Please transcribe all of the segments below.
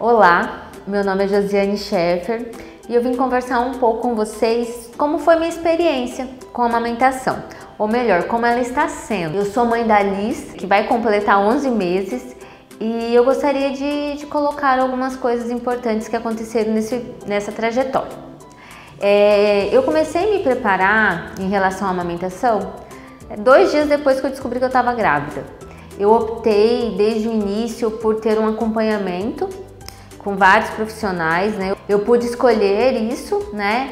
Olá, meu nome é Josiane Scheffer e eu vim conversar um pouco com vocês como foi minha experiência com a amamentação, ou melhor, como ela está sendo. Eu sou mãe da Liz, que vai completar 11 meses, e eu gostaria de colocar algumas coisas importantes que aconteceram nessa trajetória. Eu comecei a me preparar em relação à amamentação 2 dias depois que eu descobri que eu estava grávida. Eu optei desde o início por ter um acompanhamento com vários profissionais, né? Eu pude escolher isso, né?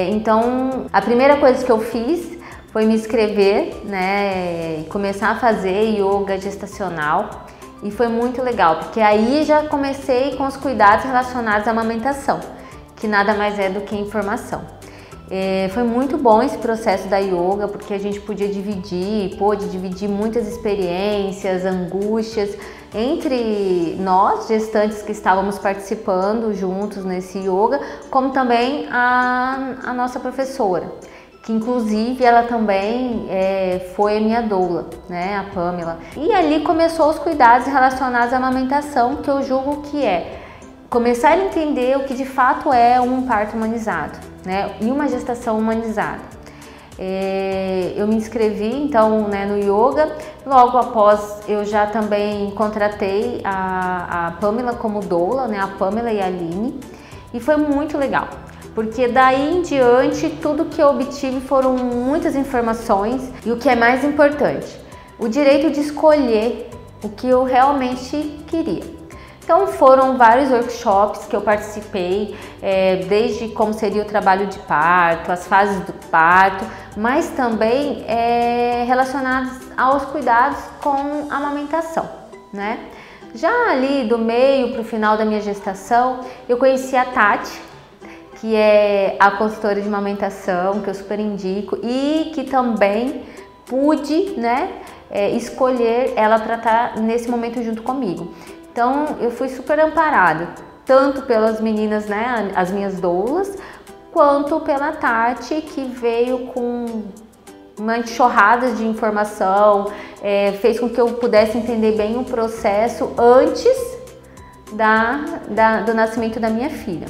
Então, a primeira coisa que eu fiz foi me inscrever, né? E começar a fazer yoga gestacional. E foi muito legal, porque aí já comecei com os cuidados relacionados à amamentação, que nada mais é do que informação. Foi muito bom esse processo da yoga, porque a gente pôde dividir muitas experiências, angústias entre nós, gestantes que estávamos participando juntos nesse yoga, como também a nossa professora, que inclusive ela também foi a minha doula, né, a Pamela. E ali começou os cuidados relacionados à amamentação, que eu julgo que começar a entender o que de fato é um parto humanizado, né, e uma gestação humanizada. Eu me inscrevi então, né, no yoga. Logo após eu já também contratei a Pamela como doula, né, a Pamela e a Aline, e foi muito legal, porque daí em diante tudo que eu obtive foram muitas informações e o que é mais importante, o direito de escolher o que eu realmente queria. Então foram vários workshops que eu participei, desde como seria o trabalho de parto, as fases do parto, mas também relacionados aos cuidados com a amamentação, né? Já ali do meio para o final da minha gestação, eu conheci a Tati, que é a consultora de amamentação, que eu super indico, e que também pude, né, escolher ela para estar nesse momento junto comigo. Então eu fui super amparada, tanto pelas meninas, né, as minhas doulas, quanto pela Tati, que veio com uma enxurrada de informação, fez com que eu pudesse entender bem o processo antes do nascimento da minha filha.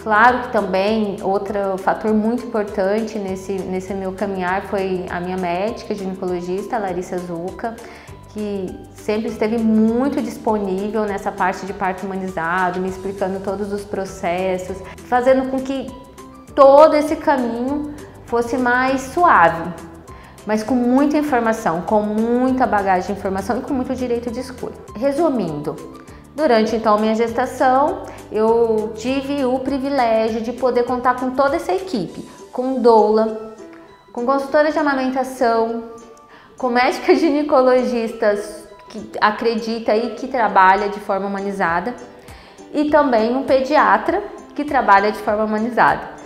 Claro que também outro fator muito importante nesse meu caminhar foi a minha médica ginecologista, Larissa Zucca, que sempre esteve muito disponível nessa parte de parto humanizado, me explicando todos os processos, fazendo com que todo esse caminho fosse mais suave, mas com muita informação, com muita bagagem de informação e com muito direito de escolha. Resumindo, durante então a minha gestação, eu tive o privilégio de poder contar com toda essa equipe, com doula, com consultora de amamentação, com médicas ginecologistas que acredita e que trabalha de forma humanizada, e também um pediatra que trabalha de forma humanizada.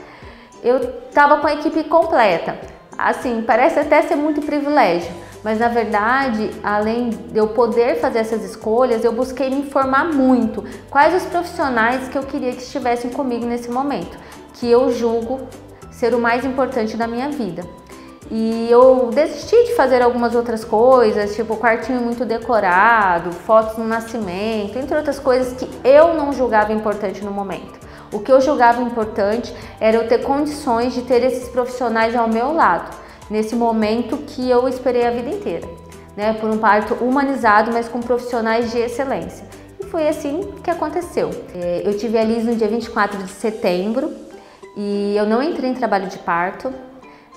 Eu estava com a equipe completa. Assim, parece até ser muito privilégio, mas na verdade, além de eu poder fazer essas escolhas, eu busquei me informar muito quais os profissionais que eu queria que estivessem comigo nesse momento, que eu julgo ser o mais importante da minha vida. E eu desisti de fazer algumas outras coisas, tipo quartinho muito decorado, fotos no nascimento, entre outras coisas que eu não julgava importante no momento. O que eu julgava importante era eu ter condições de ter esses profissionais ao meu lado, nesse momento que eu esperei a vida inteira, né? Por um parto humanizado, mas com profissionais de excelência. E foi assim que aconteceu. Eu tive a Liz no dia 24 de setembro e eu não entrei em trabalho de parto,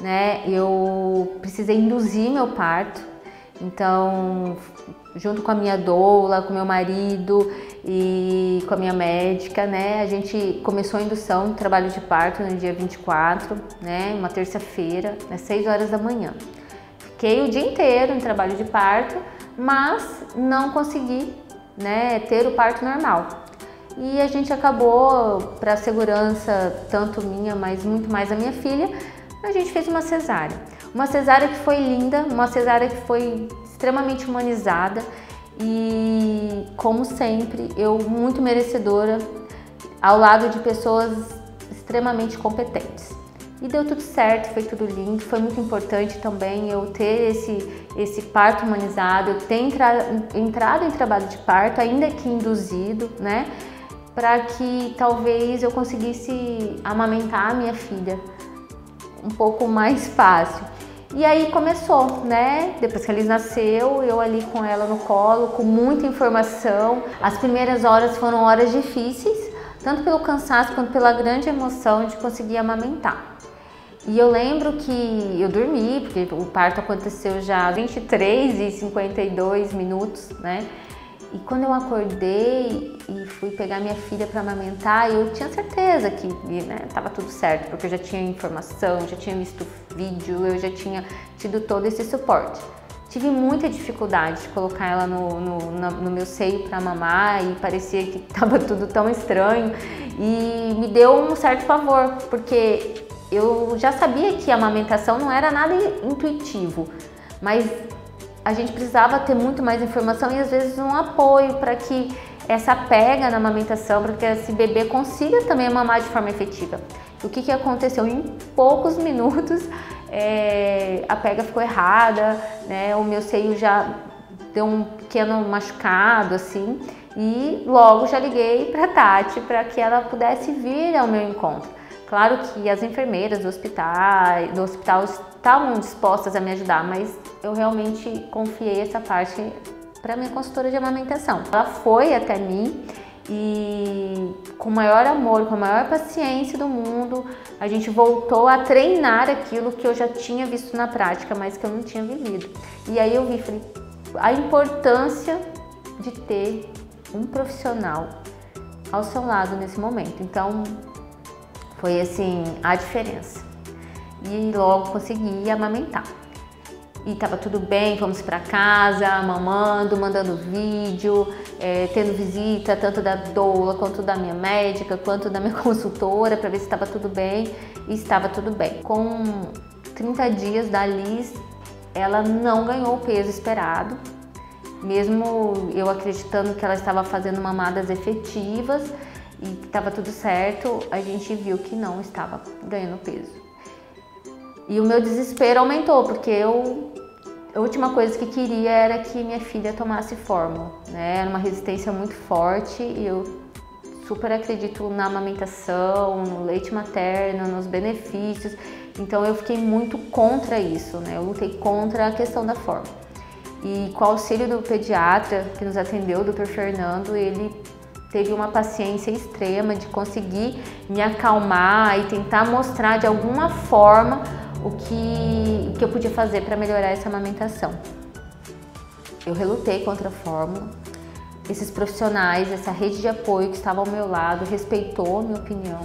né? Eu precisei induzir meu parto, então junto com a minha doula, com meu marido e com a minha médica, né, a gente começou a indução de trabalho de parto no dia 24, né, uma terça-feira, às 6 horas da manhã. Fiquei o dia inteiro em trabalho de parto, mas não consegui, né, ter o parto normal. E a gente acabou, para a segurança tanto minha, mas muito mais da minha filha, a gente fez uma cesárea. Uma cesárea que foi linda, uma cesárea que foi extremamente humanizada e, como sempre, eu muito merecedora ao lado de pessoas extremamente competentes. E deu tudo certo, foi tudo lindo, foi muito importante também eu ter esse parto humanizado, eu ter entrado em trabalho de parto, ainda que induzido, né? para que talvez eu conseguisse amamentar a minha filha um pouco mais fácil. E aí começou, né? Depois que a Liz nasceu, eu ali com ela no colo, com muita informação. As primeiras horas foram horas difíceis, tanto pelo cansaço quanto pela grande emoção de conseguir amamentar. E eu lembro que eu dormi, porque o parto aconteceu já 23h52, né? E quando eu acordei e fui pegar minha filha para amamentar, eu tinha certeza que, né, tava tudo certo, porque eu já tinha informação, já tinha visto vídeo, eu já tinha tido todo esse suporte. Tive muita dificuldade de colocar ela no meu seio para mamar e parecia que tava tudo tão estranho, e me deu um certo pavor, porque eu já sabia que a amamentação não era nada intuitivo, mas a gente precisava ter muito mais informação e às vezes um apoio para que essa pega na amamentação, para que esse bebê consiga também mamar de forma efetiva. O que aconteceu? Em poucos minutos a pega ficou errada, né? O meu seio já deu um pequeno machucado assim, e logo já liguei para a Tati para que ela pudesse vir ao meu encontro. Claro que as enfermeiras do hospital estavam dispostas a me ajudar, mas eu realmente confiei essa parte para minha consultora de amamentação. Ela foi até mim e com o maior amor, com a maior paciência do mundo, a gente voltou a treinar aquilo que eu já tinha visto na prática, mas que eu não tinha vivido. E aí eu vi, falei, a importância de ter um profissional ao seu lado nesse momento. Então, foi assim, a diferença. E logo consegui amamentar. E tava tudo bem, fomos para casa, mamando, mandando vídeo, tendo visita tanto da doula, quanto da minha médica, quanto da minha consultora, para ver se estava tudo bem, e estava tudo bem. Com 30 dias da Liz, ela não ganhou o peso esperado, mesmo eu acreditando que ela estava fazendo mamadas efetivas, e estava tudo certo, a gente viu que não estava ganhando peso. E o meu desespero aumentou, porque a última coisa que queria era que minha filha tomasse fórmula, né? Era uma resistência muito forte e eu super acredito na amamentação, no leite materno, nos benefícios. Então eu fiquei muito contra isso, né? Eu lutei contra a questão da fórmula. E com o auxílio do pediatra que nos atendeu, o Dr. Fernando, ele teve uma paciência extrema de conseguir me acalmar e tentar mostrar de alguma forma o que eu podia fazer para melhorar essa amamentação. Eu relutei contra a fórmula. Esses profissionais, essa rede de apoio que estava ao meu lado, respeitou a minha opinião.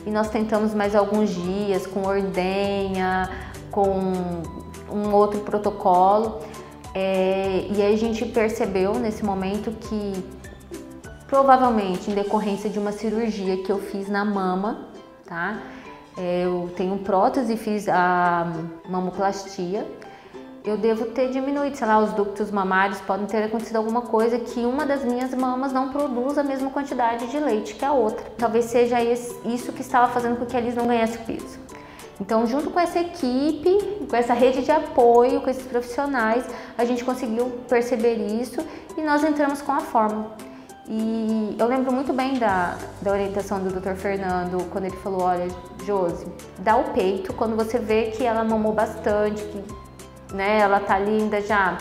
E nós tentamos mais alguns dias com ordenha, com um outro protocolo. E aí a gente percebeu nesse momento que provavelmente em decorrência de uma cirurgia que eu fiz na mama, tá? Eu tenho prótese, fiz a mamoplastia. Eu devo ter diminuído, sei lá, os ductos mamários, podem ter acontecido alguma coisa que uma das minhas mamas não produz a mesma quantidade de leite que a outra. Talvez seja isso que estava fazendo com que a Liz não ganhasse peso. Então, junto com essa equipe, com essa rede de apoio, com esses profissionais, a gente conseguiu perceber isso e nós entramos com a fórmula. E eu lembro muito bem da orientação do Dr. Fernando, quando ele falou, olha, Josi, dá o peito, quando você vê que ela mamou bastante, que, né, ela tá ali ainda já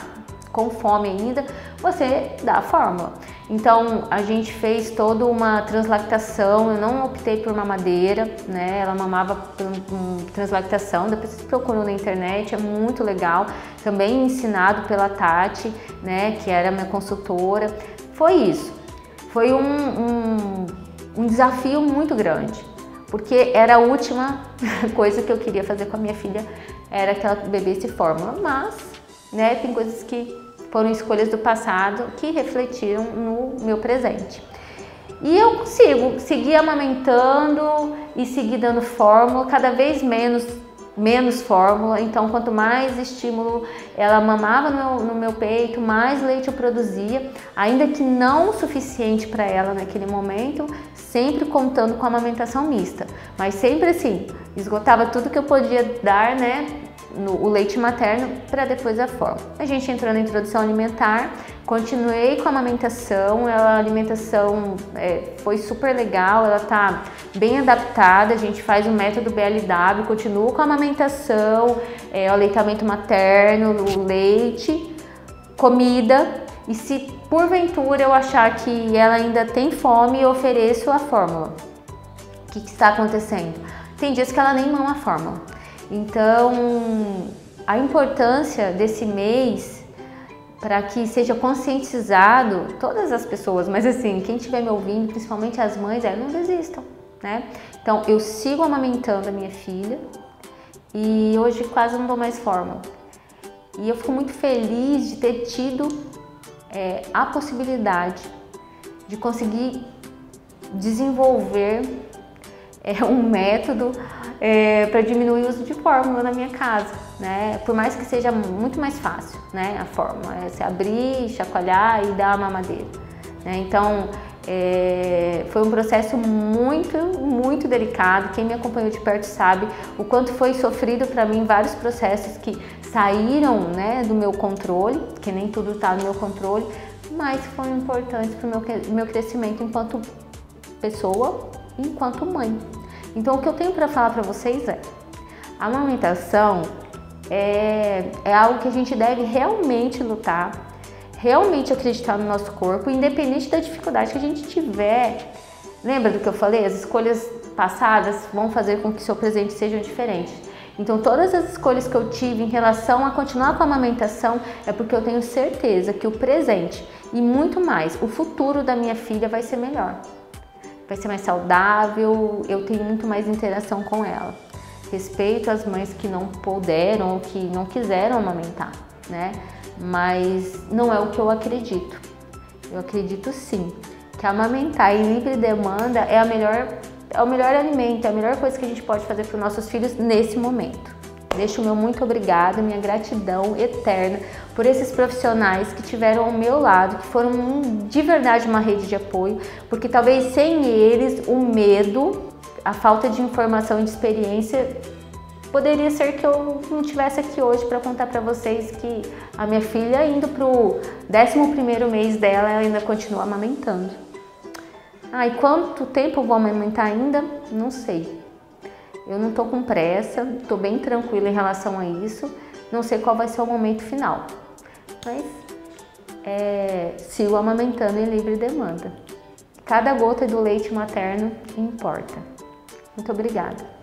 com fome ainda, você dá a fórmula. Então, a gente fez toda uma translactação, eu não optei por mamadeira, né, ela mamava por translactação, depois você procurou na internet, é muito legal, também ensinado pela Tati, né, que era minha consultora. Foi isso. Foi um desafio muito grande, porque era a última coisa que eu queria fazer com a minha filha, era que ela bebesse fórmula, mas, né, tem coisas que foram escolhas do passado que refletiram no meu presente. E eu consigo seguir amamentando e seguir dando fórmula, cada vez menos fórmula, então quanto mais estímulo ela mamava no meu peito, mais leite eu produzia, ainda que não o suficiente para ela naquele momento, sempre contando com a amamentação mista, mas sempre assim, esgotava tudo que eu podia dar, né, o leite materno para depois a fórmula. A gente entrou na introdução alimentar, continuei com a amamentação, a alimentação foi super legal, ela tá bem adaptada, a gente faz o método BLW, continuo com a amamentação, o aleitamento materno, o leite, comida, e se porventura eu achar que ela ainda tem fome, eu ofereço a fórmula. O que está acontecendo? Tem dias que ela nem mama a fórmula. Então, a importância desse mês para que seja conscientizado todas as pessoas, mas assim, quem estiver me ouvindo, principalmente as mães, não desistam, né? Então, eu sigo amamentando a minha filha e hoje quase não dou mais fórmula. E eu fico muito feliz de ter tido a possibilidade de conseguir desenvolver um método para diminuir o uso de fórmula na minha casa, né? Por mais que seja muito mais fácil, né? A fórmula é se abrir, chacoalhar e dar a mamadeira, né? Então, foi um processo muito delicado. Quem me acompanhou de perto sabe o quanto foi sofrido para mim vários processos que saíram, né, do meu controle, que nem tudo está no meu controle, mas foram importantes para o meu crescimento enquanto pessoa, enquanto mãe. Então, o que eu tenho para falar para vocês a amamentação é algo que a gente deve realmente lutar, realmente acreditar no nosso corpo, independente da dificuldade que a gente tiver. Lembra do que eu falei? As escolhas passadas vão fazer com que seu presente seja diferente. Então, todas as escolhas que eu tive em relação a continuar com a amamentação é porque eu tenho certeza que o presente e muito mais, o futuro da minha filha vai ser melhor. Vai ser mais saudável, eu tenho muito mais interação com ela. Respeito as mães que não puderam ou que não quiseram amamentar, né? Mas não é o que eu acredito. Eu acredito sim que amamentar em livre demanda é o melhor alimento, é a melhor coisa que a gente pode fazer para os nossos filhos nesse momento. Deixo o meu muito obrigada, minha gratidão eterna por esses profissionais que tiveram ao meu lado, que foram de verdade uma rede de apoio, porque talvez sem eles o medo, a falta de informação e de experiência, poderia ser que eu não estivesse aqui hoje para contar para vocês que a minha filha, indo para o 11º mês dela, ela ainda continua amamentando. E quanto tempo eu vou amamentar ainda? Não sei. Eu não tô com pressa, tô bem tranquila em relação a isso. Não sei qual vai ser o momento final, mas sigo amamentando em livre demanda. Cada gota do leite materno importa. Muito obrigada.